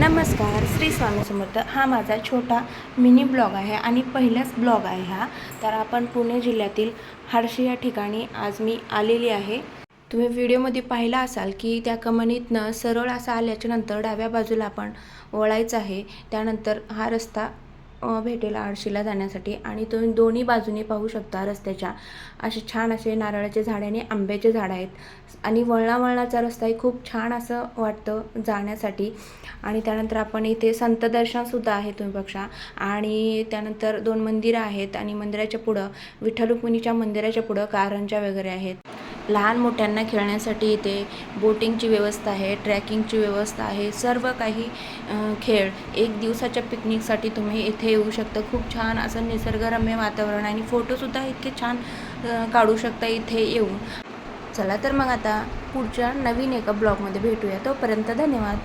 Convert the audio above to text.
नमस्कार, श्री स्वामी समर्थ. हा माझा छोटा मिनी ब्लॉग आहे आणि पहिलाच ब्लॉग आहे हा. तर आपण पुणे जिल्ह्यातील हाडशी या ठिकाणी आज मी आलेली आहे. तुम्ही व्हिडिओमध्ये पाहिला असाल की त्या कमानीतनं सरळ असं आल्याच्यानंतर डाव्या बाजूला आपण वळायचं आहे. त्यानंतर हा रस्ता भेटेल आळशीला जाण्यासाठी आणि तुम्ही दोन्ही बाजूनी पाहू शकता रस्त्याच्या असे छान असे नारळाचे झाड आणि आंब्याचे झाड आहेत आणि वळणावळणाचा रस्ताही खूप छान असं वाटतं जाण्यासाठी. आणि त्यानंतर आपण इथे संत दर्शनसुद्धा आहे तुम्ही बघा. आणि त्यानंतर 2 मंदिरं आहेत आणि मंदिराच्या पुढं विठ्ठल रुक्मिणीच्या मंदिराच्या पुढं कारंज्या वगैरे आहेत. लहान मोठ्यांना खेळण्यासाठी इथे बोटिंगची व्यवस्था आहे, ट्रॅकिंगची व्यवस्था आहे. सर्व काही खेळ एक दिवसाच्या पिकनिकसाठी तुम्ही इथे येऊ शकता. खूप छान असं निसर्गरम्य वातावरण आणि फोटोसुद्धा इतके छान काढू शकता इथे येऊन. चला तर मग आता पुढच्या नवीन एका ब्लॉगमध्ये भेटूया. तोपर्यंत धन्यवाद.